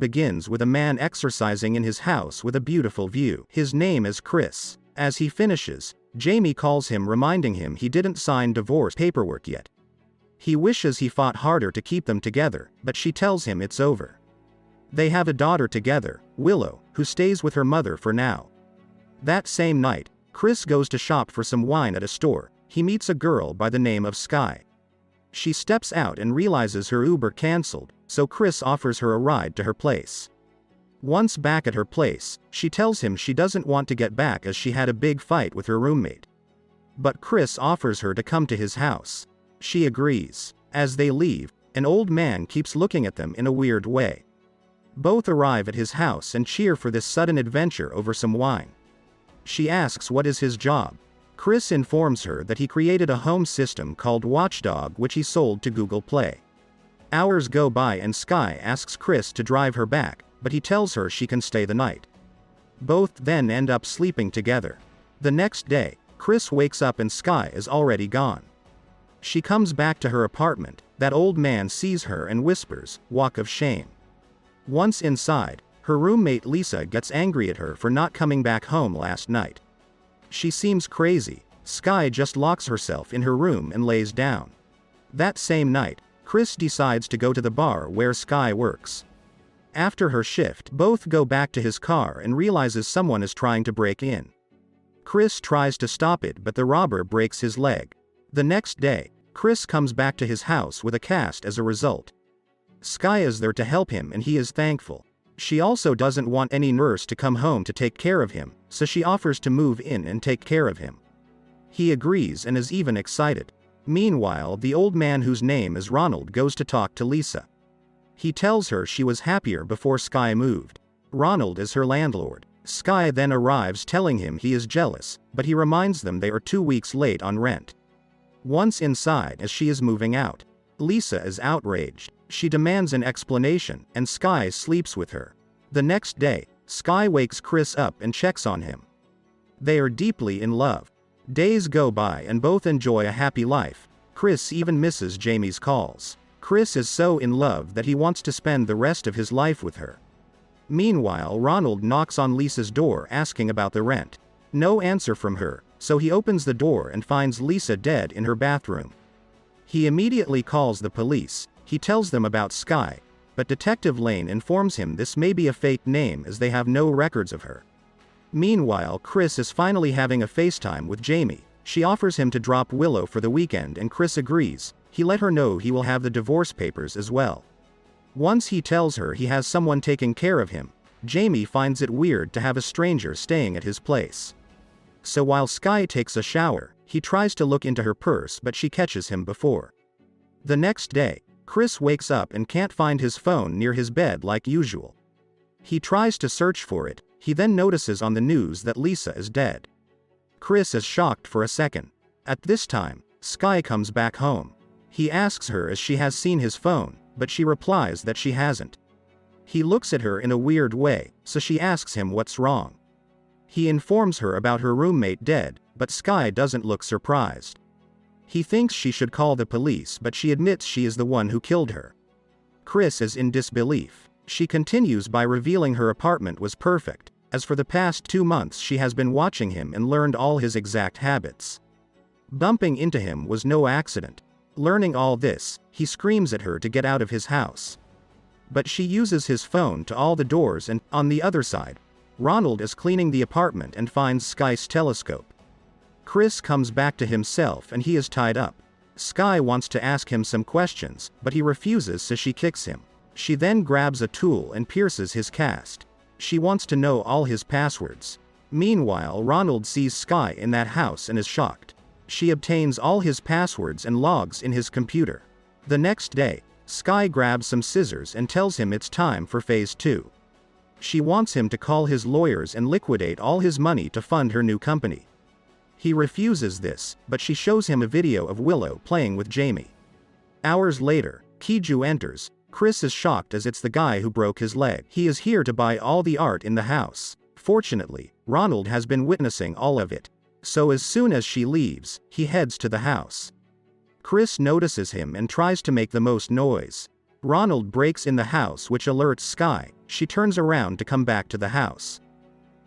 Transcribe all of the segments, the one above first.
begins with a man exercising in his house with a beautiful view. His name is Chris. As he finishes, Jamie calls him, reminding him he didn't sign divorce paperwork yet. He wishes he fought harder to keep them together, but she tells him it's over. They have a daughter together, Willow, who stays with her mother for now. That same night, Chris goes to shop for some wine at a store. He meets a girl by the name of Sky. She steps out and realizes her Uber canceled, so Chris offers her a ride to her place. Once back at her place, she tells him she doesn't want to get back as she had a big fight with her roommate. But Chris offers her to come to his house. She agrees. As they leave, an old man keeps looking at them in a weird way. Both arrive at his house and cheer for this sudden adventure over some wine. She asks what is his job. Chris informs her that he created a home system called Watchdog, which he sold to Google Play. Hours go by and Sky asks Chris to drive her back, but he tells her she can stay the night. Both then end up sleeping together. The next day, Chris wakes up and Sky is already gone. She comes back to her apartment. That old man sees her and whispers, "Walk of shame." Once inside, her roommate Lisa gets angry at her for not coming back home last night. She seems crazy. Sky just locks herself in her room and lays down. That same night, Chris decides to go to the bar where Sky works. After her shift, both go back to his car and realizes someone is trying to break in. Chris tries to stop it, but the robber breaks his leg. The next day, Chris comes back to his house with a cast as a result. Sky is there to help him and he is thankful. She also doesn't want any nurse to come home to take care of him, so she offers to move in and take care of him. He agrees and is even excited. Meanwhile, the old man whose name is Ronald goes to talk to Lisa. He tells her she was happier before Sky moved. Ronald is her landlord. Sky then arrives telling him he is jealous, but he reminds them they are 2 weeks late on rent. Once inside, as she is moving out, Lisa is outraged. She demands an explanation, and Sky sleeps with her. The next day, Sky wakes Chris up and checks on him. They are deeply in love. Days go by and both enjoy a happy life. Chris even misses Jamie's calls. Chris is so in love that he wants to spend the rest of his life with her. Meanwhile, Ronald knocks on Lisa's door asking about the rent. No answer from her, so he opens the door and finds Lisa dead in her bathroom. He immediately calls the police. He tells them about Sky, but Detective Lane informs him this may be a fake name as they have no records of her. Meanwhile, Chris is finally having a FaceTime with Jamie. She offers him to drop Willow for the weekend and Chris agrees. He let her know he will have the divorce papers as well. Once he tells her he has someone taking care of him, Jamie finds it weird to have a stranger staying at his place. So while Sky takes a shower, he tries to look into her purse but she catches him before. The next day, Chris wakes up and can't find his phone near his bed like usual. He tries to search for it. He then notices on the news that Lisa is dead. Chris is shocked for a second. At this time, Sky comes back home. He asks her if she has seen his phone, but she replies that she hasn't. He looks at her in a weird way, so she asks him what's wrong. He informs her about her roommate dead, but Sky doesn't look surprised. He thinks she should call the police, but she admits she is the one who killed her. Chris is in disbelief. She continues by revealing her apartment was perfect, as for the past 2 months she has been watching him and learned all his exact habits. Bumping into him was no accident. Learning all this, he screams at her to get out of his house. But she uses his phone to all the doors and, on the other side, Ronald is cleaning the apartment and finds Sky's telescope. Chris comes back to himself and he is tied up. Sky wants to ask him some questions, but he refuses, so she kicks him. She then grabs a tool and pierces his cast. She wants to know all his passwords. Meanwhile, Ronald sees Sky in that house and is shocked. She obtains all his passwords and logs in his computer. The next day, Sky grabs some scissors and tells him it's time for phase 2. She wants him to call his lawyers and liquidate all his money to fund her new company. He refuses this, but she shows him a video of Willow playing with Jamie. Hours later, Kiju enters. Chris is shocked as it's the guy who broke his leg. He is here to buy all the art in the house. Fortunately, Ronald has been witnessing all of it. So as soon as she leaves, he heads to the house. Chris notices him and tries to make the most noise. Ronald breaks in the house, which alerts Sky. She turns around to come back to the house.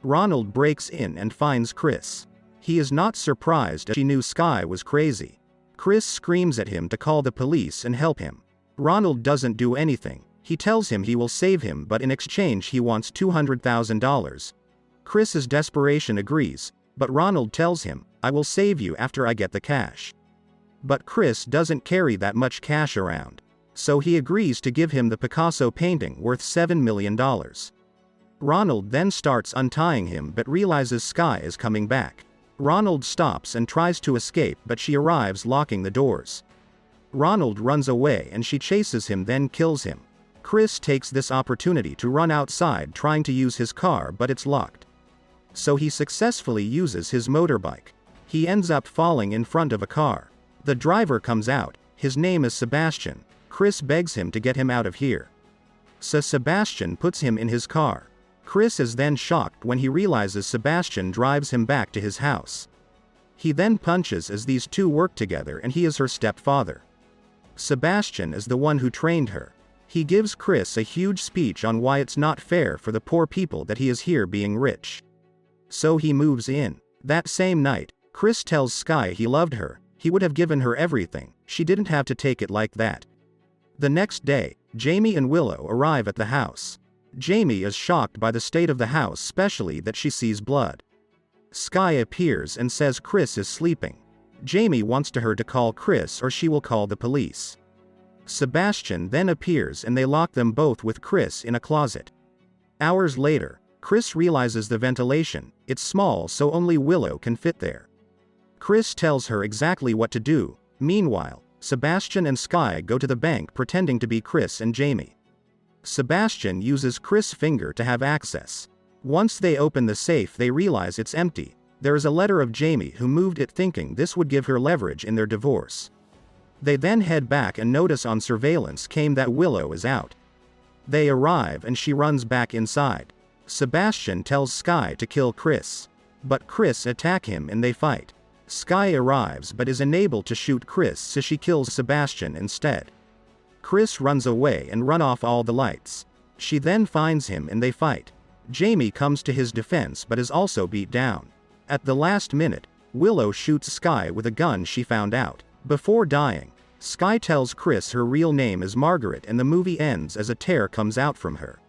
Ronald breaks in and finds Chris. He is not surprised as she knew Sky was crazy. Chris screams at him to call the police and help him. Ronald doesn't do anything. He tells him he will save him, but in exchange he wants $200,000. Chris's desperation agrees, but Ronald tells him, "I will save you after I get the cash." But Chris doesn't carry that much cash around. So he agrees to give him the Picasso painting worth $7 million. Ronald then starts untying him but realizes Sky is coming back. Ronald stops and tries to escape, but she arrives locking the doors. Ronald runs away and she chases him, then kills him. Chris takes this opportunity to run outside trying to use his car, but it's locked. So he successfully uses his motorbike. He ends up falling in front of a car. The driver comes out. His name is Sebastian. Chris begs him to get him out of here. So Sebastian puts him in his car. Chris is then shocked when he realizes Sebastian drives him back to his house. He then punches as these two work together, and he is her stepfather. Sebastian is the one who trained her. He gives Chris a huge speech on why it's not fair for the poor people that he is here being rich. So he moves in. That same night, Chris tells Sky he loved her. He would have given her everything. She didn't have to take it like that. The next day, Jamie and Willow arrive at the house. Jamie is shocked by the state of the house, especially that she sees blood. Sky appears and says Chris is sleeping. Jamie wants her to call Chris or she will call the police. Sebastian then appears and they lock them both with Chris in a closet. Hours later, Chris realizes the ventilation. It's small, so only Willow can fit there. Chris tells her exactly what to do. Meanwhile, Sebastian and Sky go to the bank pretending to be Chris and Jamie. Sebastian uses Chris' finger to have access. Once they open the safe, they realize it's empty. There is a letter of Jamie who moved it, thinking this would give her leverage in their divorce. They then head back and notice on surveillance cam that Willow is out. They arrive and she runs back inside. Sebastian tells Sky to kill Chris. But Chris attacks him and they fight. Sky arrives but is unable to shoot Chris, so she kills Sebastian instead. Chris runs away and runs off all the lights. She then finds him and they fight. Jamie comes to his defense but is also beat down. At the last minute, Willow shoots Sky with a gun she found out. Before dying, Sky tells Chris her real name is Margaret, and the movie ends as a tear comes out from her.